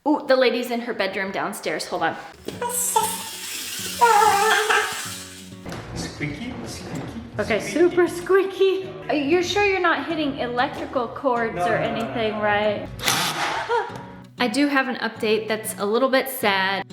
Oh, the lady's in her bedroom downstairs. Hold on. Squeaky? Okay, super squeaky. You're sure you're not hitting electrical cords or anything, right? I do have an update that's a little bit sad.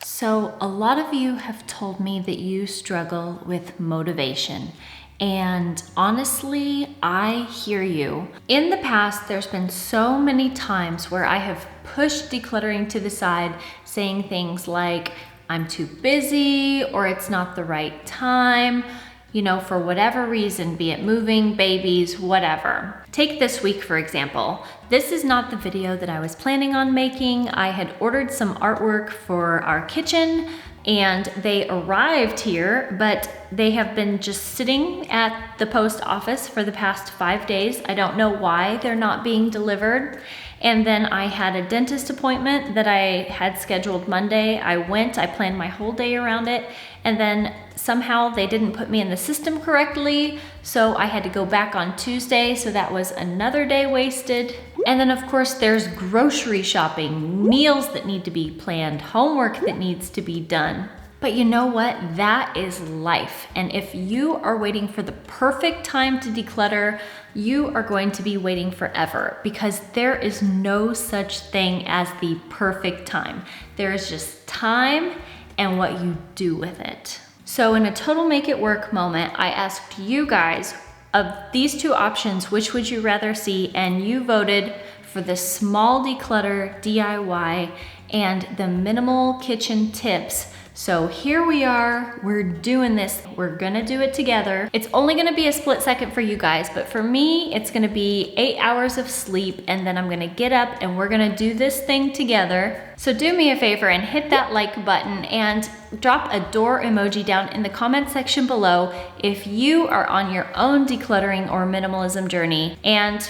So a lot of you have told me that you struggle with motivation. And honestly, I hear you. In the past, there's been so many times where I have pushed decluttering to the side, saying things like, I'm too busy, or it's not the right time, you know, for whatever reason, be it moving, babies, whatever. Take this week, for example. This is not the video that I was planning on making. I had ordered some artwork for our kitchen, and they arrived here, but they have been just sitting at the post office for the past 5 days. I don't know why they're not being delivered. And then I had a dentist appointment that I had scheduled Monday. I went, I planned my whole day around it, and then somehow they didn't put me in the system correctly, so I had to go back on Tuesday, so that was another day wasted. And then of course there's grocery shopping, meals that need to be planned, homework that needs to be done. But you know what? That is life. And if you are waiting for the perfect time to declutter, you are going to be waiting forever, because there is no such thing as the perfect time. There is just time and what you do with it. So in a total make it work moment, I asked you guys, of these two options, which would you rather see? And you voted for the small declutter DIY and the minimal kitchen tips. So here we are, we're doing this. We're gonna do it together. It's only gonna be a split second for you guys, but for me, it's gonna be 8 hours of sleep, and then I'm gonna get up and we're gonna do this thing together. So do me a favor and hit that like button and drop a door emoji down in the comment section below if you are on your own decluttering or minimalism journey, and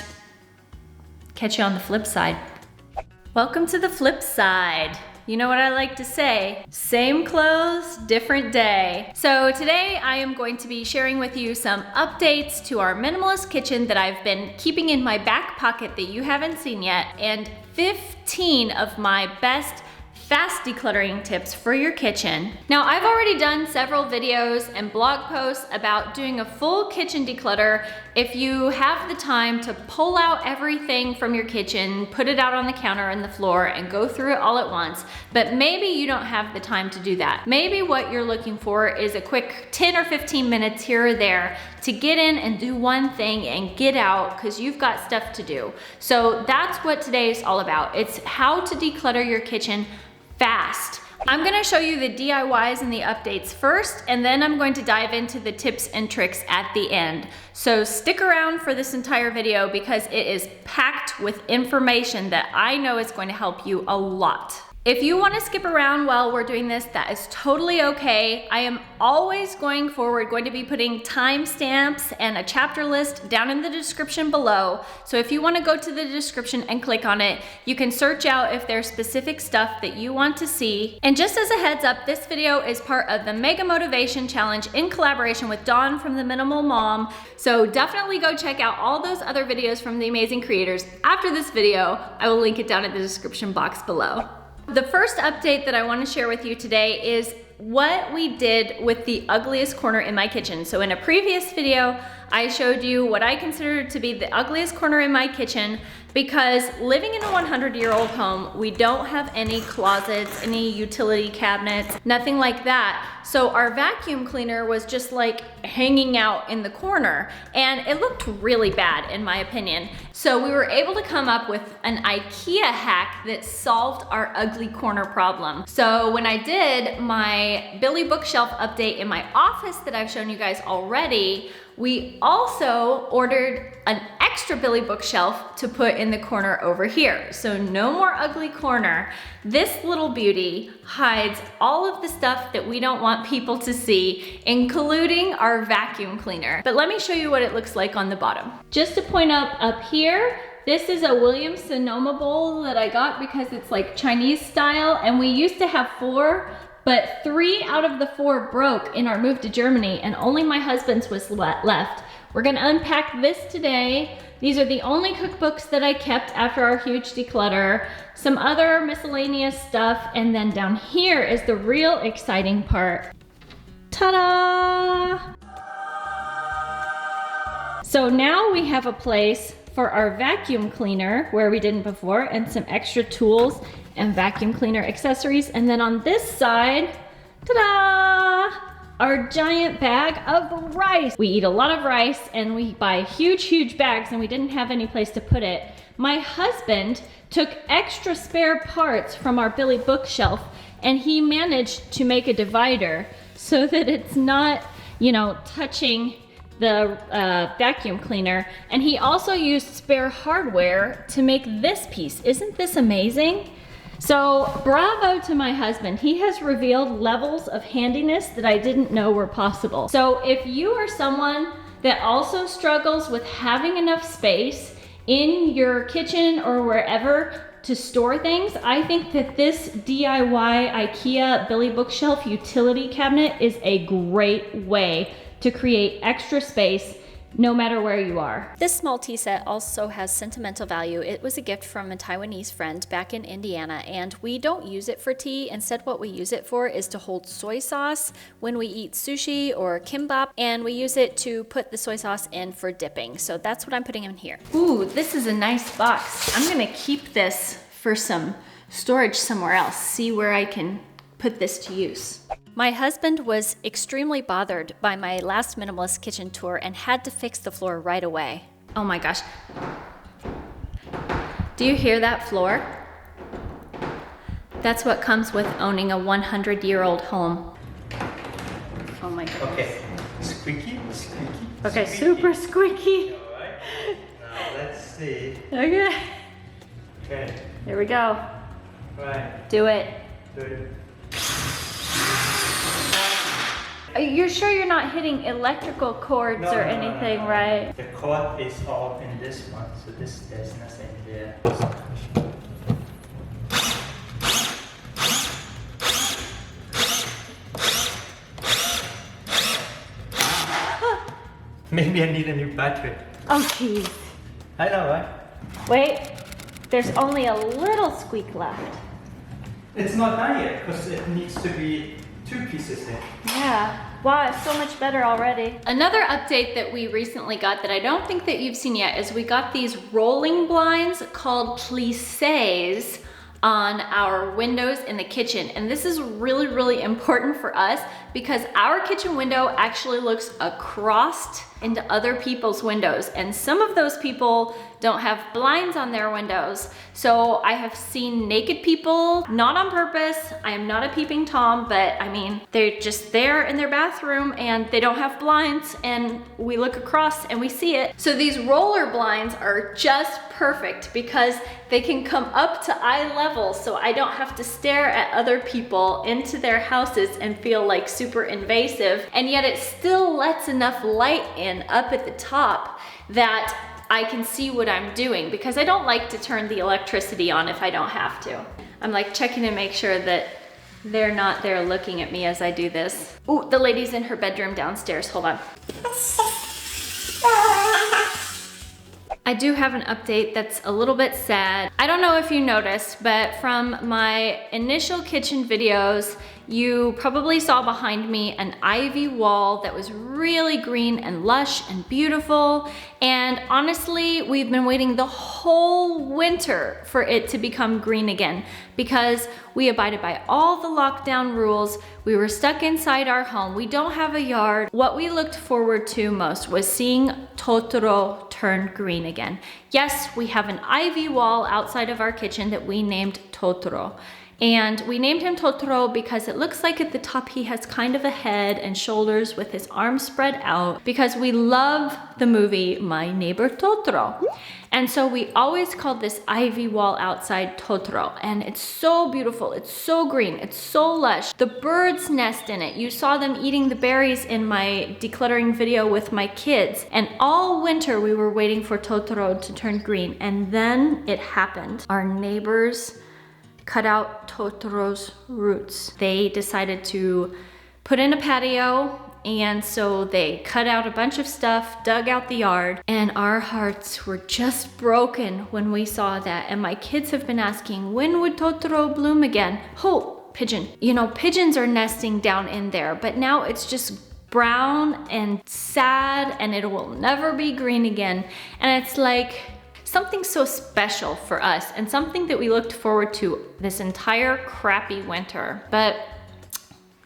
catch you on the flip side. Welcome to the flip side. You know what I like to say, same clothes, different day. So today I am going to be sharing with you some updates to our minimalist kitchen that I've been keeping in my back pocket that you haven't seen yet, and 15 of my best fast decluttering tips for your kitchen. Now, I've already done several videos and blog posts about doing a full kitchen declutter. If you have the time to pull out everything from your kitchen, put it out on the counter and the floor and go through it all at once, but maybe you don't have the time to do that. Maybe what you're looking for is a quick 10 or 15 minutes here or there to get in and do one thing and get out because you've got stuff to do. So that's what today is all about. It's how to declutter your kitchen fast. I'm gonna show you the DIYs and the updates first, and then I'm going to dive into the tips and tricks at the end. So stick around for this entire video because it is packed with information that I know is going to help you a lot. If you want to skip around while we're doing this, that is totally okay. I am always going to be putting timestamps and a chapter list down in the description below. So if you want to go to the description and click on it, you can search out if there's specific stuff that you want to see. And just as a heads up, this video is part of the Mega Motivation Challenge in collaboration with Dawn from The Minimal Mom. So definitely go check out all those other videos from the amazing creators after this video. I will link it down in the description box below. The first update that I want to share with you today is what we did with the ugliest corner in my kitchen. So in a previous video, I showed you what I consider to be the ugliest corner in my kitchen because living in a 100-year-old home, we don't have any closets, any utility cabinets, nothing like that. So our vacuum cleaner was just like hanging out in the corner, and it looked really bad in my opinion. So we were able to come up with an IKEA hack that solved our ugly corner problem. So when I did my Billy bookshelf update in my office that I've shown you guys already, we also ordered an extra Billy bookshelf to put in the corner over here. So no more ugly corner. This little beauty hides all of the stuff that we don't want people to see, including our vacuum cleaner. But let me show you what it looks like on the bottom. Just to point out up here, this is a Williams Sonoma bowl that I got because it's like Chinese style, and we used to have 4, but 3 out of the 4 broke in our move to Germany, and only my husband's was left. We're gonna unpack this today. These are the only cookbooks that I kept after our huge declutter. Some other miscellaneous stuff, and then down here is the real exciting part. Ta-da! So now we have a place for our vacuum cleaner where we didn't before, and some extra tools and vacuum cleaner accessories. And then on this side, ta-da! Our giant bag of rice. We eat a lot of rice and we buy huge bags, and we didn't have any place to put it. My husband took extra spare parts from our Billy bookshelf, and he managed to make a divider so that it's not, you know, touching the vacuum cleaner. And he also used spare hardware to make this piece. Isn't this amazing? So bravo to my husband. He has revealed levels of handiness that I didn't know were possible. So if you are someone that also struggles with having enough space in your kitchen or wherever to store things, I think that this DIY IKEA Billy bookshelf utility cabinet is a great way to create extra space no matter where you are. This small tea set also has sentimental value. It was a gift from a Taiwanese friend back in Indiana, and we don't use it for tea. Instead, what we use it for is to hold soy sauce when we eat sushi or kimbap, and we use it to put the soy sauce in for dipping. So that's what I'm putting in here. Ooh, this is a nice box. I'm gonna keep this for some storage somewhere else. See where I can put this to use. My husband was extremely bothered by my last minimalist kitchen tour and had to fix the floor right away. Oh my gosh. Do you hear that floor? That's what comes with owning a 100-year-old home. Oh my goodness. Okay, squeaky. Okay, super squeaky. All right. Now let's see. Okay. Okay. Here we go. Right. Do it. Good. You're sure you're not hitting electrical cords or anything, right? The cord is all in this one, so there's nothing there. Maybe I need a new battery. Oh, jeez. I know, right? Wait, there's only a little squeak left. It's not done yet, because it needs to be 2 pieces here. Yeah. Wow, it's so much better already. Another update that we recently got that I don't think that you've seen yet is we got these rolling blinds called plissés on our windows in the kitchen. And this is really important for us because our kitchen window actually looks across into other people's windows. And some of those people don't have blinds on their windows. So I have seen naked people, not on purpose. I am not a peeping Tom, but I mean, they're just there in their bathroom and they don't have blinds, and we look across and we see it. So these roller blinds are just perfect because they can come up to eye level, so I don't have to stare at other people into their houses and feel like super invasive. And yet it still lets enough light in up at the top that I can see what I'm doing, because I don't like to turn the electricity on if I don't have to. I'm like checking to make sure that they're not there looking at me as I do this. Ooh, the lady's in her bedroom downstairs. Hold on. I do have an update that's a little bit sad. I don't know if you noticed, but from my initial kitchen videos, you probably saw behind me an ivy wall that was really green and lush and beautiful. And honestly, we've been waiting the whole winter for it to become green again because we abided by all the lockdown rules. We were stuck inside our home. We don't have a yard. What we looked forward to most was seeing Totoro turn green again. Yes, we have an ivy wall outside of our kitchen that we named Totoro. And we named him Totoro because it looks like at the top he has kind of a head and shoulders with his arms spread out, because we love the movie My Neighbor Totoro. And so we always called this ivy wall outside Totoro. And it's so beautiful, it's so green, it's so lush. The birds nest in it. You saw them eating the berries in my decluttering video with my kids. And all winter we were waiting for Totoro to turn green. And then it happened. Our neighbors cut out Totoro's roots. They decided to put in a patio And so they cut out a bunch of stuff, dug out the yard, and our hearts were just broken when we saw that. And my kids have been asking, when would Totoro bloom again? Oh, pigeon. You know, pigeons are nesting down in there, but now it's just brown and sad, and it will never be green again. And it's like something so special for us and something that we looked forward to this entire crappy winter. But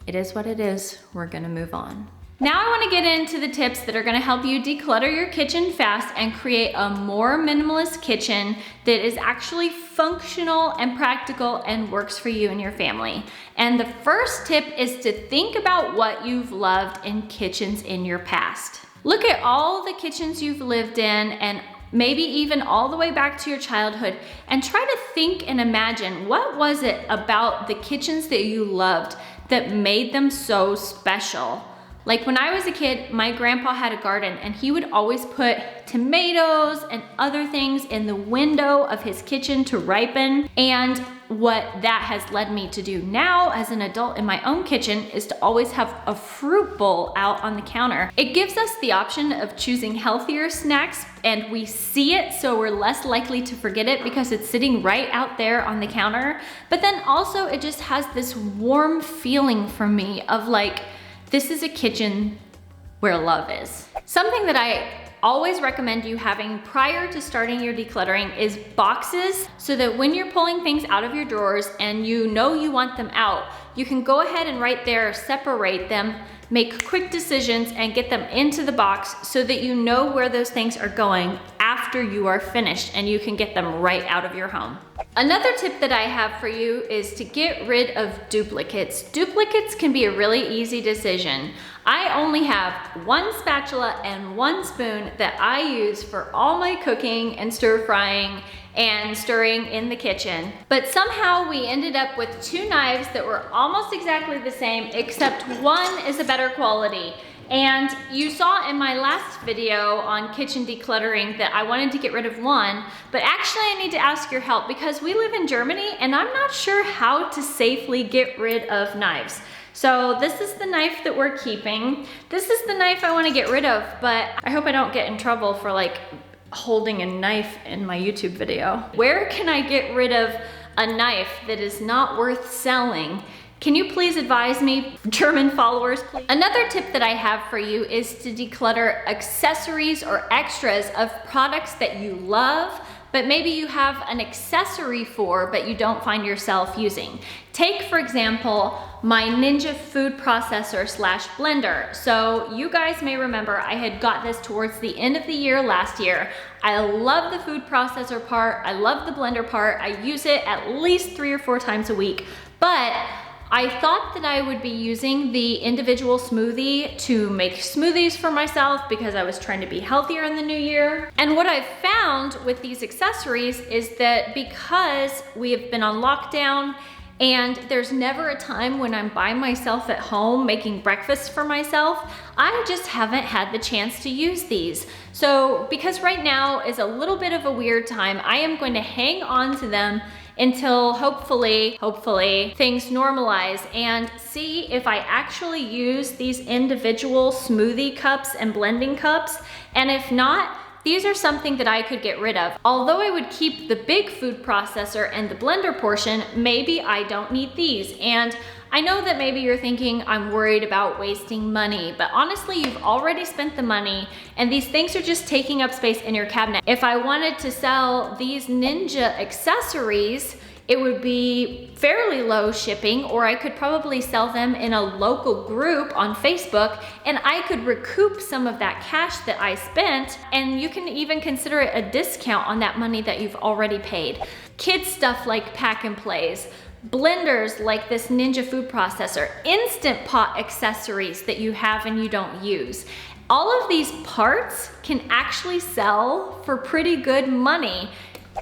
it is what it is. We're gonna move on. Now I wanna get into the tips that are gonna help you declutter your kitchen fast and create a more minimalist kitchen that is actually functional and practical and works for you and your family. And the first tip is to think about what you've loved in kitchens in your past. Look at all the kitchens you've lived in, and maybe even all the way back to your childhood, and try to think and imagine, what was it about the kitchens that you loved that made them so special? Like when I was a kid, my grandpa had a garden, and he would always put tomatoes and other things in the window of his kitchen to ripen. And what that has led me to do now as an adult in my own kitchen is to always have a fruit bowl out on the counter. It gives us the option of choosing healthier snacks, and we see it, so we're less likely to forget it because it's sitting right out there on the counter. But then also it just has this warm feeling for me of like, this is a kitchen where love is. Something that I always recommend you having prior to starting your decluttering is boxes, so that when you're pulling things out of your drawers and you know you want them out, you can go ahead and right there separate them, make quick decisions, and get them into the box so that you know where those things are going after you are finished, and you can get them right out of your home. Another tip that I have for you is to get rid of duplicates. Duplicates can be a really easy decision. I only have one spatula and one spoon that I use for all my cooking and stir frying and stirring in the kitchen. But somehow we ended up with two knives that were almost exactly the same, except one is a better quality. And you saw in my last video on kitchen decluttering that I wanted to get rid of one, but actually I need to ask your help because we live in Germany and I'm not sure how to safely get rid of knives. So this is the knife that we're keeping. This is the knife I want to get rid of, but I hope I don't get in trouble for like holding a knife in my YouTube video. Where can I get rid of a knife that is not worth selling? Can you please advise me, German followers, please? Another tip that I have for you is to declutter accessories or extras of products that you love, but maybe you have an accessory for, but you don't find yourself using. Take, for example, my Ninja food processor slash blender. So you guys may remember I had got this towards the end of the year last year. I love the food processor part. I love the blender part. I use it at least 3 or 4 times a week, but I thought that I would be using the individual smoothie to make smoothies for myself because I was trying to be healthier in the new year. And what I've found with these accessories is that because we have been on lockdown and there's never a time when I'm by myself at home making breakfast for myself, I just haven't had the chance to use these. So because right now is a little bit of a weird time, I am going to hang on to them until hopefully things normalize and see if I actually use these individual smoothie cups and blending cups. And if not, these are something that I could get rid of. Although I would keep the big food processor and the blender portion, maybe I don't need these. And I know that maybe you're thinking I'm worried about wasting money, but honestly, you've already spent the money and these things are just taking up space in your cabinet. If I wanted to sell these Ninja accessories, it would be fairly low shipping, or I could probably sell them in a local group on Facebook and I could recoup some of that cash that I spent, and you can even consider it a discount on that money that you've already paid. Kids stuff like pack and plays, blenders like this Ninja food processor, Instant Pot accessories that you have and you don't use. All of these parts can actually sell for pretty good money.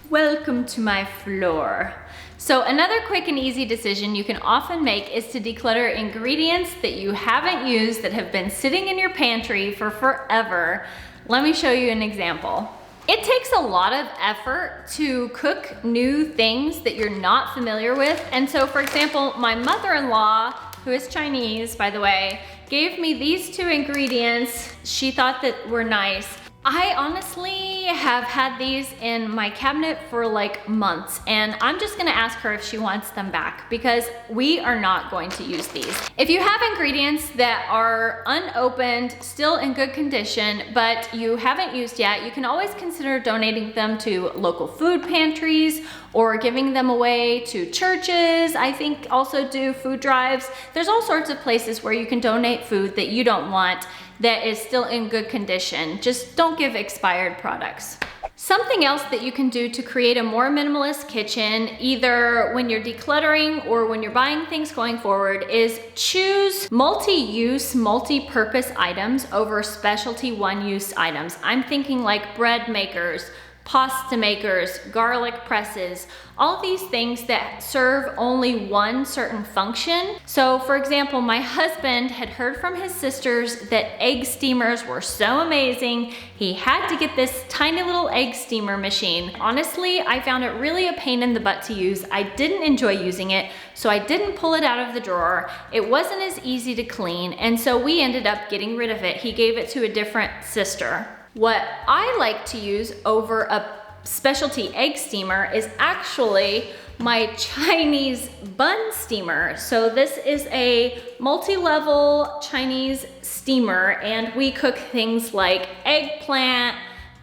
Welcome to my floor. So another quick and easy decision you can often make is to declutter ingredients that you haven't used that have been sitting in your pantry for forever. Let me show you an example. It takes a lot of effort to cook new things that you're not familiar with. And so for example, my mother-in-law, who is Chinese, by the way, gave me these two ingredients. She thought that were nice. I honestly have had these in my cabinet for like months, and I'm just gonna ask her if she wants them back because we are not going to use these. If you have ingredients that are unopened, still in good condition, but you haven't used yet, you can always consider donating them to local food pantries or giving them away to churches. I think also do food drives. There's all sorts of places where you can donate food that you don't want that is still in good condition. Just don't give expired products. Something else that you can do to create a more minimalist kitchen, either when you're decluttering or when you're buying things going forward, is choose multi-use, multi-purpose items over specialty one-use items. I'm thinking like bread makers, pasta makers, garlic presses, all these things that serve only one certain function. So for example, my husband had heard from his sisters that egg steamers were so amazing. He had to get this tiny little egg steamer machine. Honestly, I found it really a pain in the butt to use. I didn't enjoy using it, so I didn't pull it out of the drawer. It wasn't as easy to clean, and so we ended up getting rid of it. He gave it to a different sister. What I like to use over a specialty egg steamer is actually my Chinese bun steamer. So this is a multi-level Chinese steamer, and we cook things like eggplant,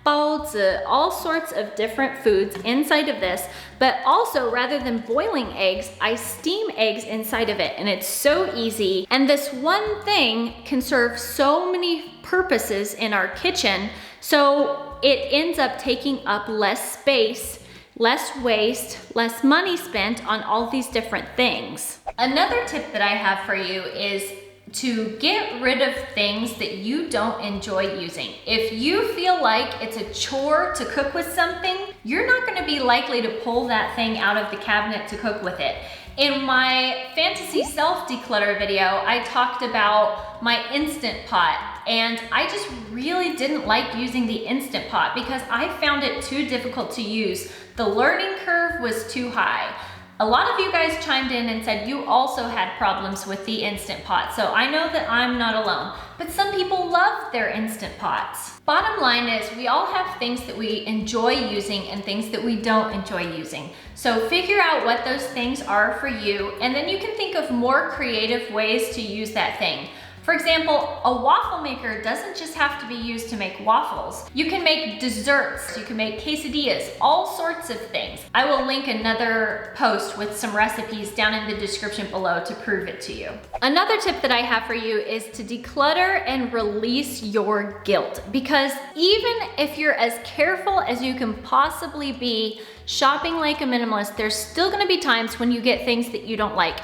baozi, all sorts of different foods inside of this. But also, rather than boiling eggs, I steam eggs inside of it, and it's so easy. And this one thing can serve so many purposes in our kitchen, so it ends up taking up less space, less waste, less money spent on all these different things. Another tip that I have for you is to get rid of things that you don't enjoy using. If you feel like it's a chore to cook with something, you're not gonna be likely to pull that thing out of the cabinet to cook with it. In my fantasy self-declutter video, I talked about my Instant Pot, and I just really didn't like using the Instant Pot because I found it too difficult to use. The learning curve was too high. A lot of you guys chimed in and said you also had problems with the Instant Pot, so I know that I'm not alone. But some people love their Instant Pots. Bottom line is we all have things that we enjoy using and things that we don't enjoy using. So figure out what those things are for you, and then you can think of more creative ways to use that thing. For example, a waffle maker doesn't just have to be used to make waffles. You can make desserts, you can make quesadillas, all sorts of things. I will link another post with some recipes down in the description below to prove it to you. Another tip that I have for you is to declutter and release your guilt, because even if you're as careful as you can possibly be shopping like a minimalist, there's still gonna be times when you get things that you don't like.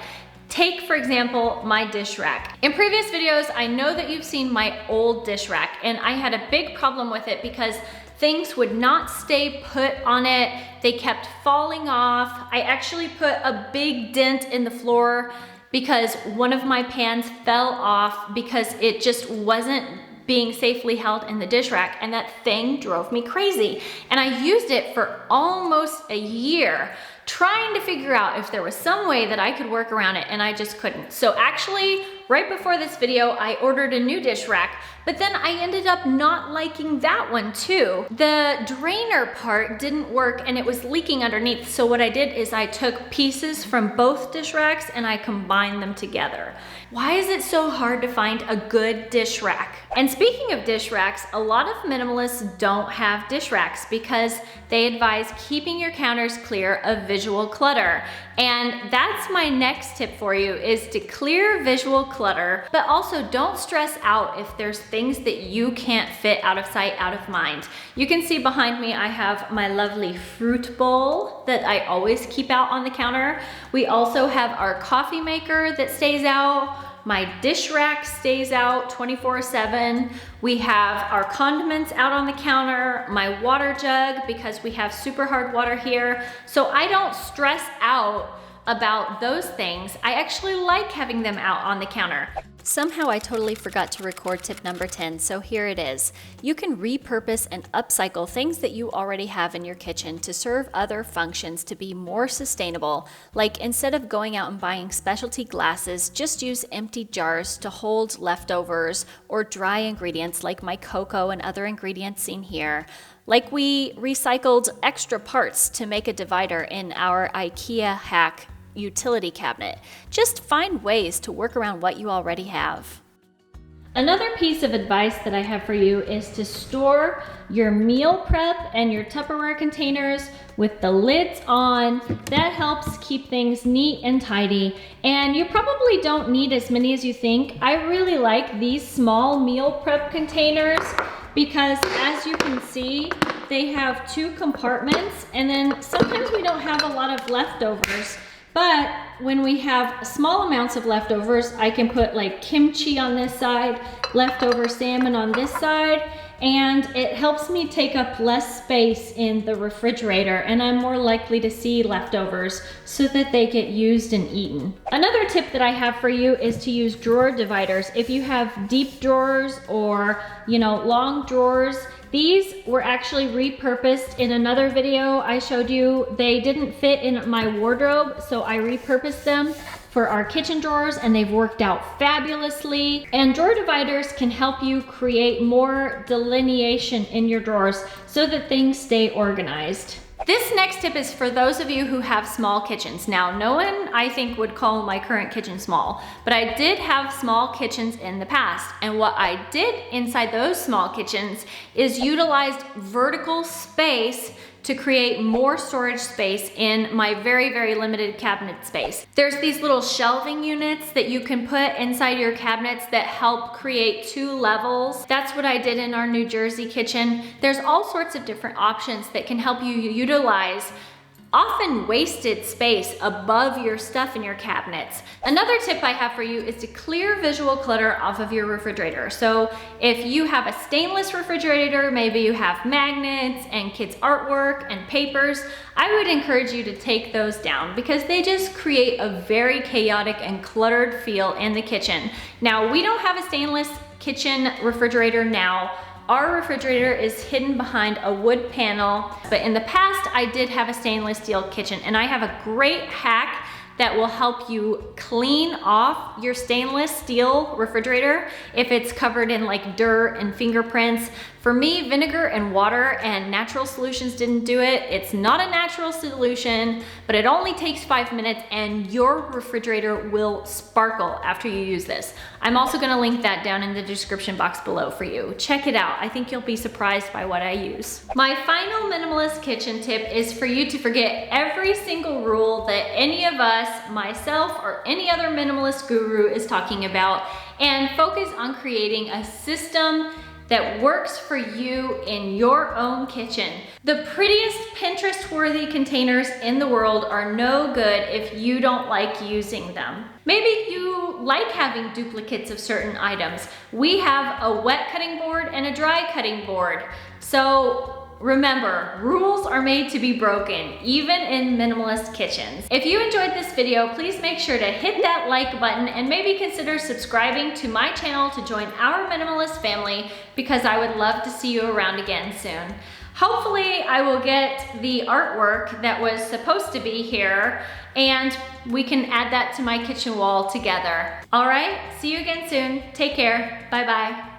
Take, for example, my dish rack. In previous videos, I know that you've seen my old dish rack, and I had a big problem with it because things would not stay put on it. They kept falling off. I actually put a big dent in the floor because one of my pans fell off because it just wasn't being safely held in the dish rack, and that thing drove me crazy. And I used it for almost a year trying to figure out if there was some way that I could work around it, and I just couldn't. So actually, right before this video, I ordered a new dish rack, but then I ended up not liking that one too. The drainer part didn't work and it was leaking underneath. So what I did is I took pieces from both dish racks and I combined them together. Why is it so hard to find a good dish rack? And speaking of dish racks, a lot of minimalists don't have dish racks because they advise keeping your counters clear of visual clutter. And that's my next tip for you, is to clear visual clutter, but also don't stress out if there's things that you can't fit out of sight, out of mind. You can see behind me, I have my lovely fruit bowl that I always keep out on the counter. We also have our coffee maker that stays out. My dish rack stays out 24/7. We have our condiments out on the counter, my water jug, because we have super hard water here. So I don't stress out about those things. I actually like having them out on the counter. Somehow I totally forgot to record tip number 10, so here it is. You can repurpose and upcycle things that you already have in your kitchen to serve other functions to be more sustainable. Like instead of going out and buying specialty glasses, just use empty jars to hold leftovers or dry ingredients like my cocoa and other ingredients seen here. Like we recycled extra parts to make a divider in our IKEA hack utility cabinet. Just find ways to work around what you already have. Another piece of advice that I have for you is to store your meal prep and your Tupperware containers with the lids on. That helps keep things neat and tidy. And you probably don't need as many as you think. I really like these small meal prep containers because, as you can see, they have 2 compartments, and then sometimes we don't have a lot of leftovers. But when we have small amounts of leftovers, I can put like kimchi on this side, leftover salmon on this side, and it helps me take up less space in the refrigerator, and I'm more likely to see leftovers so that they get used and eaten. Another tip that I have for you is to use drawer dividers. If you have deep drawers or, long drawers, these were actually repurposed in another video I showed you. They didn't fit in my wardrobe, so I repurposed them for our kitchen drawers, and they've worked out fabulously. And drawer dividers can help you create more delineation in your drawers so that things stay organized. This next tip is for those of you who have small kitchens. Now, no one, I think, would call my current kitchen small, but I did have small kitchens in the past. And what I did inside those small kitchens is utilized vertical space to create more storage space in my very, very limited cabinet space. There's these little shelving units that you can put inside your cabinets that help create 2 levels. That's what I did in our New Jersey kitchen. There's all sorts of different options that can help you utilize often wasted space above your stuff in your cabinets. Another tip I have for you is to clear visual clutter off of your refrigerator. So if you have a stainless refrigerator, maybe you have magnets and kids' artwork and papers, I would encourage you to take those down because they just create a very chaotic and cluttered feel in the kitchen. Now, we don't have a stainless kitchen refrigerator now. Our refrigerator is hidden behind a wood panel, but in the past I did have a stainless steel kitchen, and I have a great hack that will help you clean off your stainless steel refrigerator if it's covered in like dirt and fingerprints. For me, vinegar and water and natural solutions didn't do it. It's not a natural solution, but it only takes 5 minutes and your refrigerator will sparkle after you use this. I'm also gonna link that down in the description box below for you. Check it out. I think you'll be surprised by what I use. My final minimalist kitchen tip is for you to forget every single rule that any of us, myself, or any other minimalist guru is talking about, and focus on creating a system that works for you in your own kitchen. The prettiest Pinterest-worthy containers in the world are no good if you don't like using them. Maybe you like having duplicates of certain items. We have a wet cutting board and a dry cutting board. So remember, rules are made to be broken, even in minimalist kitchens. If you enjoyed this video, please make sure to hit that like button and maybe consider subscribing to my channel to join our minimalist family, because I would love to see you around again soon. Hopefully I will get the artwork that was supposed to be here and we can add that to my kitchen wall together. All right, see you again soon. Take care. Bye-bye.